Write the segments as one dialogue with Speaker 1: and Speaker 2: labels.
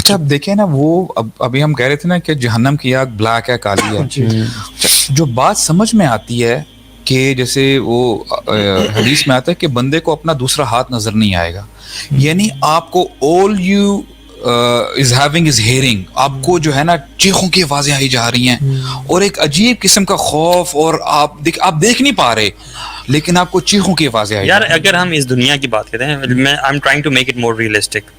Speaker 1: اچھا اب دیکھیں نا وہ ابھی ہم کہہ رہے تھے نا کہ جہنم کی آگ بلیک ہے، کالی ہے. جو بات سمجھ میں آتی ہے کہ جیسے وہ حدیث میں آتا ہے کہ بندے کو اپنا دوسرا ہاتھ نظر نہیں آئے گا، یعنی آپ کو all you is having is hearing، آپ کو جو ہے نا چیخوں کی آوازیں آئی جا رہی ہیں اور ایک عجیب قسم کا خوف، اور آپ دیکھ نہیں پا رہے لیکن آپ کو چیخوں کی آوازیں آئی.
Speaker 2: یار اگر ہم اس دنیا کی بات کرتے ہیں، میں I am trying to make it more realistic.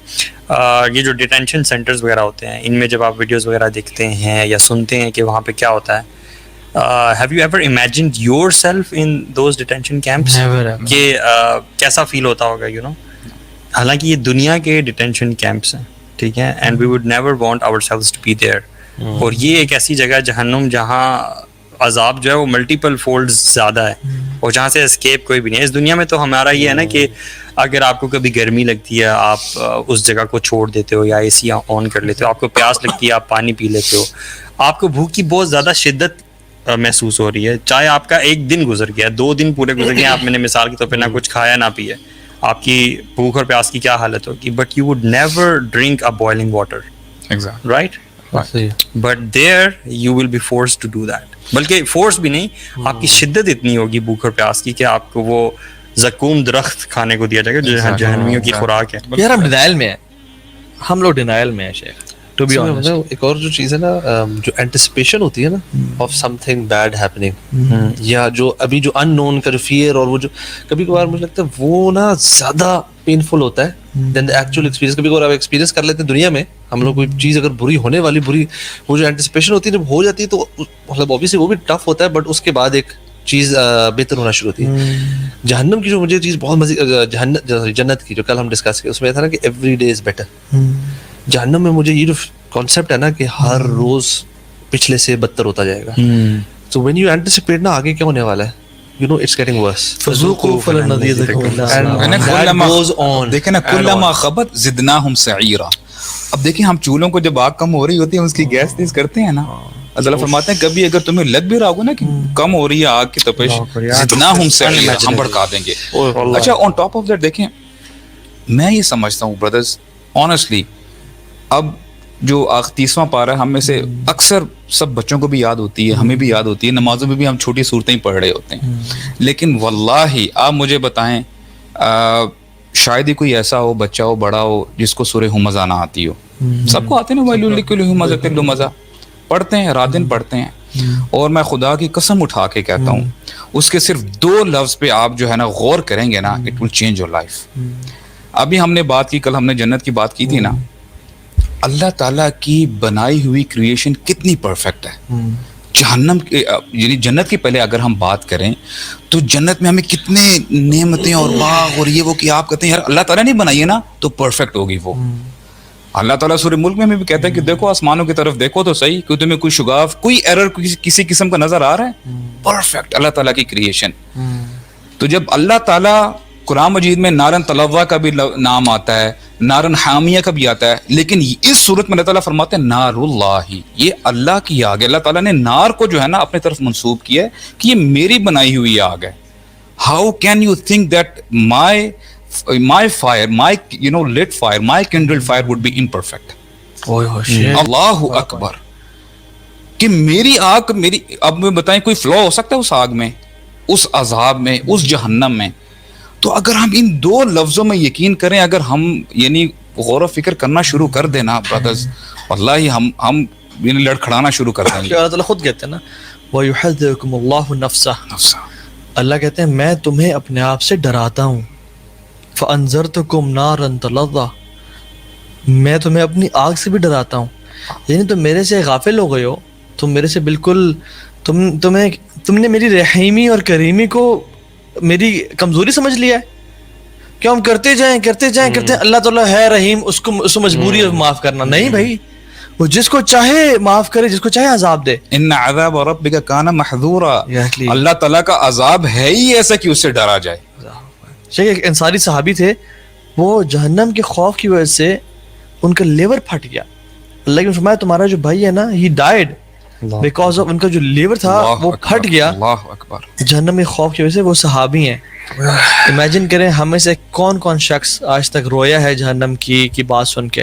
Speaker 2: یہ جو ڈیٹینشن سینٹرز وغیرہ ہوتے ہیں، ان میں جب آپ ویڈیوز وغیرہ دیکھتے ہیں یا سنتے ہیں کہ وہاں پہ کیا ہوتا ہے، have you ever imagined yourself in those detention camps؟ کہ کیسا فیل ہوتا ہوگا you know. حالانکہ یہ دنیا کے ڈیٹینشن کیمپس ہیں، ٹھیک ہے، and we would never want ourselves to be there. اور یہ ایک ایسی جگہ جہنم جہاں عذاب جو ہے وہ ملٹیپل فولڈز زیادہ ہے اور جہاں سے اسکیپ کوئی بھی نہیں ہے. اس دنیا میں تو ہمارا یہ ہے نا کہ اگر آپ کو کبھی گرمی لگتی ہے آپ اس جگہ کو چھوڑ دیتے ہو یا اے سی آن کر لیتے ہو، آپ کو پیاس لگتی ہے آپ پانی پی لیتے ہو، آپ کو بھوک کی بہت زیادہ شدت محسوس ہو رہی ہے، چاہے آپ کا ایک دن گزر گیا، 2 دن پورے گزر گئے، آپ میں نے مثال کے طور پہ نہ کچھ کھایا نہ پیے، آپ کی بھوک اور پیاس کی کیا حالت ہوگی. But you would never drink a boiling water, right? But there you will be forced to do that. بلکہ فورس بھی نہیں، آپ کی شدت اتنی ہوگی بھوک اور پیاس کی کہ آپ کو وہ زقوم درخت کھانے کو دیا جائے گا جو جہنمیوں کی خوراک ہے.
Speaker 3: یار ہم ڈینائل میں ہیں، ہم لوگ ڈینائل میں ہیں شیخ.
Speaker 4: ایک اور جو چیز ہے نا، جو اینٹیسپیشن ہوتی ہے نا of something bad happening, یا جو ابھی جو ان نون کا جو فیئر، اور وہ جو کبھی کبھار مجھے لگتا ہے وہ نا زیادہ پینفل ہوتا ہے دین دا ایکچوئل ایکسپیرینس. کبھی کبھار آپ ایکسپیرینس کر لیتے ہیں دنیا میں، ہم لوگ کوئی چیز اگر بری ہونے والی وہ جو اینٹیسپیشن ہوتی ہے جب ہو جاتی ہے تو مطلب اوبیسلی وہ بھی ٹف ہوتا ہے، بٹ اس کے بعد ایک چیز بہتر ہونا شروع ہوتی ہے. جہنم کی جو مجھے چیز بہت مزے، جنت کی جو کل ہم ڈسکس کیے، اس میں تھا نا کہ ایوری ڈے از بیٹر. جہنم میں مجھے یہ جو کانسیپٹ ہے نا کہ ہر روز پچھلے سے بدتر ہوتا جائے گا. So when you anticipate نا آگے کیا ہونے والا ہے، you know it's getting worse.
Speaker 3: فذوقوا فلن نذیقکم.
Speaker 1: دیکھیں نا کلما خبت زدناہم سعیرا. اب دیکھیں ہم چولہوں کو جب آگ کم ہو رہی ہوتی ہے اس کی گیس تیز کرتے ہیں نا، اللہ فرماتے ہیں کبھی اگر تمہیں لگ بھی رہا ہوگا نا کہ کم ہو رہی ہے آگ کی تپش، زدناہم سعیرا، ہم بڑھکا دیں گے. اچھا آن ٹاپ آف دیٹ دیکھیں، میں یہ سمجھتا ہوں بردرز آنیسٹلی، اب جو 30واں پارہ ہم میں سے اکثر سب بچوں کو بھی یاد ہوتی ہے، ہمیں بھی یاد ہوتی ہے، نمازوں میں بھی ہم چھوٹی صورتیں ہی پڑھ رہے ہوتے ہیں، لیکن واللہ آپ مجھے بتائیں شاید ہی کوئی ایسا ہو، بچہ ہو بڑا ہو، جس کو سورہ ہمزہ نہ آتی ہو. سب کو آتے ہیں نا، وَيْلٌ لِكُلِّ هُمَزَةٍ لُمَزَةٍ، پڑھتے ہیں رات دن پڑھتے ہیں. اور میں خدا کی قسم اٹھا کے کہتا ہوں اس کے صرف 2 لفظ پہ آپ جو ہے نا غور کریں گے نا، it will change your life. ابھی ہم نے بات کی، کل ہم نے جنت کی بات کی تھی نا، اللہ تعالیٰ کی بنائی ہوئی کریشن کتنی پرفیکٹ ہے. جہنم یعنی جنت کی پہلے اگر ہم بات کریں تو جنت میں ہمیں کتنے نعمتیں اور باغ اور یہ وہ کہ آپ کہتے ہیں یار اللہ تعالیٰ نے بنائی ہے نا تو پرفیکٹ ہوگی وہ. اللہ تعالیٰ سورہ ملک میں ہمیں بھی کہتا ہے کہ دیکھو آسمانوں کی طرف دیکھو تو صحیح، کہ تمہیں کوئی شگاف، کوئی ایرر کسی قسم کا نظر آ رہا ہے؟ پرفیکٹ اللہ تعالیٰ کی کریشن. تو جب اللہ تعالیٰ قرآن مجید میں نارن تلوہ کا بھی نام آتا ہے، نارن حامیہ کا بھی آتا ہے، لیکن اس صورت میں اللہ تعالیٰ فرماتے ہیں نار اللہ، یہ اللہ کی آگ ہے. اللہ تعالیٰ نے نار کو جو ہے نا اپنے طرف منسوب کیا ہے کہ یہ میری بنائی ہوئی آگ ہے. How can you think that my fire, my lit fire, my kindled fire would be imperfect. اللہ اکبر، کہ میری آگ، میری، اب میں بتائیں کوئی فلو ہو سکتا ہے اس آگ میں، اس عذاب میں، اس جہنم میں؟ تو اگر ہم ان 2 لفظوں میں یقین کریں، اگر ہم یعنی غور و فکر کرنا شروع کر دینا برادرز، واللہ ہم لڑکھڑانا شروع کر دیں گے.
Speaker 3: اللہ تعالیٰ خود کہتے ہیں نا وَيُحَذِّرُكُمُ اللَّهُ نَفْسَهُ، اللہ کہتے ہیں میں تمہیں اپنے آپ سے ڈراتا ہوں. فَأَنذَرْتُكُمْ نَارًا تَلَظَّىٰ، میں تمہیں اپنی آگ سے بھی ڈراتا ہوں. یعنی تم میرے سے غافل ہو گئے ہو، تم میرے سے بالکل، تم نے میری رحیمی اور کریمی کو میری کمزوری سمجھ لیا ہے کہ ہم کرتے جائیں اللہ تعالیٰ ہے رحیم، اس کو مجبوری ہے معاف کرنا. نہیں بھائی، وہ جس کو چاہے معاف کرے، جس کو چاہے عذاب دے.
Speaker 1: ان عذاب ربک کان محذورا، اللہ تعالیٰ کا عذاب ہے ہی ایسا کہ اس سے ڈرا جائے.
Speaker 3: شیخ ایک انصاری صحابی تھے، وہ جہنم کے خوف کی وجہ سے ان کا لیور پھٹ گیا. اللہ نے فرمایا تمہارا جو بھائی ہے نا ہی ڈائیڈ بیکاز آف ان کا جو لیور تھا وہ پھٹ گیا جہنم کے خوف کی وجہ سے. وہ صحابی ہیں. امیجن کریں ہمیں سے کون کون شخص آج تک رویا ہے جہنم کی بات سن کے،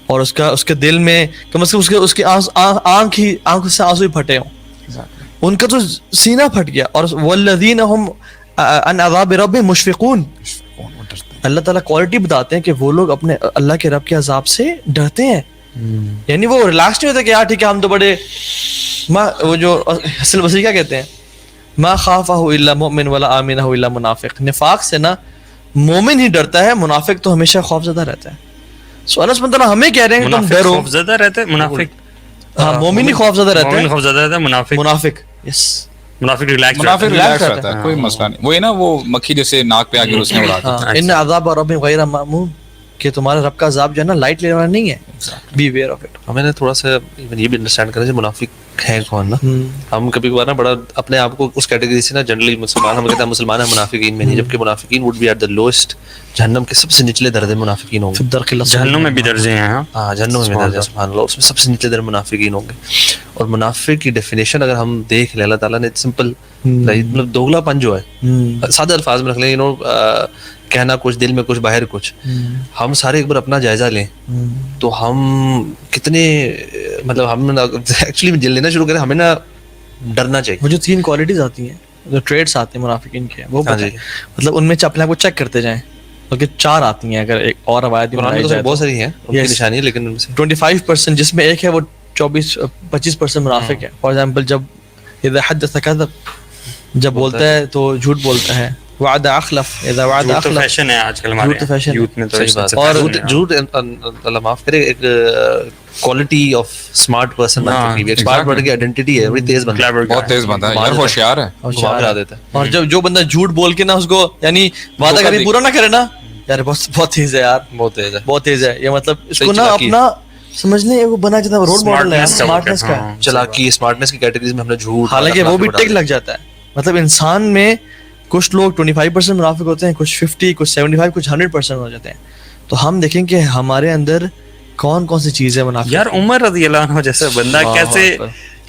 Speaker 3: اور اس کے دل میں کم از کم اس کی آنکھ سے آنسو ہی پھٹے ہوں، ان کا تو سینہ پھٹ گیا. اور والذین هم عن عذاب ربهم مشفقون، اللہ تعالیٰ کوالٹی بتاتے ہیں کہ وہ لوگ اپنے اللہ کے رب کے عذاب سے ڈرتے ہیں. یعنی وہ ریلیکس نہیں ہوتا کہ یار ٹھیک ہے ہم تو بڑے وہ جو حسن بصری کیا کہتے ہیں، ما خافہ الا مؤمن ولا آمنہ الا منافق. نفاق سے نا مومن ہی ڈرتا ہے، منافق تو ہمیشہ خوف زدہ رہتا ہے. سو اللہ سبحانہ تعالیٰ ہمیں کہہ رہے ہیں کہ تم ڈرو.
Speaker 2: خوف زدہ رہتے ہیں منافق،
Speaker 3: ہاں مومن ہی خوف زدہ رہتا
Speaker 2: مومن
Speaker 3: ہے،
Speaker 2: خوف زدہ رہتا ہے،
Speaker 3: منافق یس
Speaker 2: منافق ریلیکس
Speaker 1: منافق ریلیکس
Speaker 3: رہتا
Speaker 1: رہتا ہے، کوئی مسئلہ نہیں. وہی نا وہ مکھی جیسے ناک پہ آگے اس نے اڑا دیا.
Speaker 3: ان عذاب رب غیر مأمون، کہ تمہارے رب کا عذاب جو ہے نا لائٹ لینے والا نہیں ہے. Be aware of it.
Speaker 4: ہمیں نے تھوڑا سا یہ بھی انڈرسٹینڈ کرنا چاہیے منافق ہے کون نا. ہم کبھی کبھار نا بڑا اپنے آپ کو اس کیٹیگری سے نا جنرلی مسلمان ہم کہتے ہیں مسلمان ہیں منافقین میں نہیں، جبکہ منافقین would be at the lost, جہنم کے سب سے نچلے درجے منافقین ہوں گے.
Speaker 2: جہنم میں بھی درجے ہیں.
Speaker 4: ہاں جہنم میں درجہ سبحان اللہ، اس میں سب سے نچلے درجے منافقین ہوں گے. اور منافق کی ڈیفینیشن اگر ہم دیکھ لیں اللہ تعالیٰ نے سمپل مطلب دوگلا پن جو ہے سادہ الفاظ میں رکھ لیں، کہنا کچھ دل میں کچھ باہر کچھ. ہم سارے ایک بار اپنا جائزہ لیں تو ہم کتنے مطلب ہم ایکچولی جل لینا شروع کریں، ہمیں نا ڈرنا چاہیے.
Speaker 3: وہ جو 3 کوالٹیز آتی ہیں جو ٹریڈس آتے ہیں منافقین کے، وہ مطلب ان میں اپنے آپ کو چیک کرتے جائیں، بلکہ 4 آتی ہیں. اگر ایک اور روایت
Speaker 4: بہت ساری ہیں ان کی نشانی، لیکن ان میں
Speaker 3: 25% جس میں ایک ہے وہ 25% منافق ہے. فار ایگزامپل جب اذا حدث کذب، جب بولتا ہے تو جھوٹ بولتا ہے. وعد اخلف، اذا وعد اخلف.
Speaker 2: فیشن ہے آج کل ہمارے یوتھ میں تو.
Speaker 4: اور جھوٹ اللہ معاف کرے ایک کوالٹی آف اسمارٹ پرسن بن چکی ہے. اسمارٹ ورڈ کی آئیڈینٹی ہے، بڑی تیز بنتا ہے،
Speaker 1: بہت تیز بنتا ہے یار، ہوشیار ہے،
Speaker 4: گھما پھرا دیتا ہے.
Speaker 3: اور جب جو بندہ جھوٹ بول کے نا اس کو یعنی وعدہ کبھی پورا نہ کرے نا، یار بہت تیز ہے یار،
Speaker 4: بہت تیز ہے،
Speaker 3: بہت تیز ہے. یہ مطلب اس کو نا اپنا سمجھنے وہ بنا جاتا ہے، رول ماڈل ہے اسمارٹنس کا.
Speaker 4: چلاکی اسمارٹنس کی کیٹیگریز میں ہم نے جھوٹ،
Speaker 3: حالانکہ وہ بھی ٹک لگ جاتا ہے. مطلب انسان میں کچھ لوگ 25% منافق ہوتے ہیں، کچھ 50، کچھ 75، کچھ 100% ہو جاتے ہیں. تو ہم دیکھیں کہ ہمارے اندر کون کون سی چیز ہے منافق.
Speaker 2: یار عمر رضی اللہ عنہ جیسا بندہ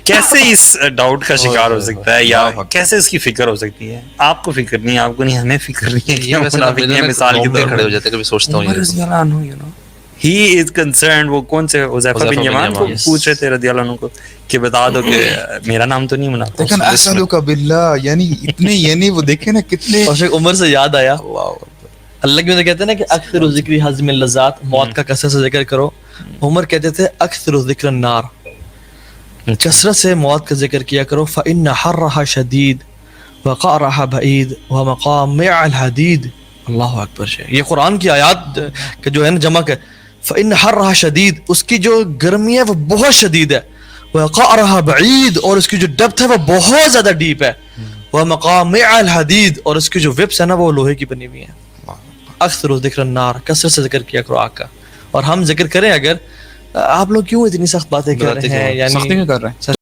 Speaker 2: کیسے اس ڈاؤٹ کا شکار ہو سکتا ہے، یا کیسے اس کی فکر ہو سکتی ہے؟ آپ کو فکر نہیں، آپ کو نہیں، ہمیں فکر نہیں ہے. یہ مثال کے طور
Speaker 4: کھڑے ہو جاتے ہیں. کبھی سوچتا ہوں
Speaker 2: عمر رضی اللہ عنہ you know he is concerned. وہ کون سے حذیفہ بن یمان کو پوچھ رہے تھے رضی اللہ عنہ کو کہ بتا دو کہ میرا نام تو نہیں منافق.
Speaker 1: لیکن اسالک باللہ، یعنی اتنے یعنی وہ دیکھیں نا کتنے.
Speaker 3: اور عمر سے یاد آیا اللہ کی کہتے ہیں نا کہ اکثر ذکر حزم اللذات، موت کا کثرت سے ذکر کرو. عمر کہتے تھے اکثر ذکر النار، کثرت سے موت کا ذکر کیا کرو. فإن حرها شدید وقعرها بعید ومقامع الحدید. اللہ اکبر. یہ قرآن کی آیات کا جو ہے نا جمع ہے. فإن حرها شدید، اس کی جو گرمی ہے وہ بہت شدید ہے. وقعرها بعید، اور اس کی جو ڈیپتھ ہے وہ بہت زیادہ ڈیپ ہے. ومقامع الحدید، اور اس کی جو وپس ہے نا وہ لوہے کی بنی ہوئی ہیں. اکثر ذکر النار، کثرت سے ذکر کیا کرو آگ کا. اور ہم ذکر کریں اگر آپ لوگ کیوں اتنی سخت باتیں کر رہے ہیں، یعنی
Speaker 1: سختی کیوں کر رہے ہیں؟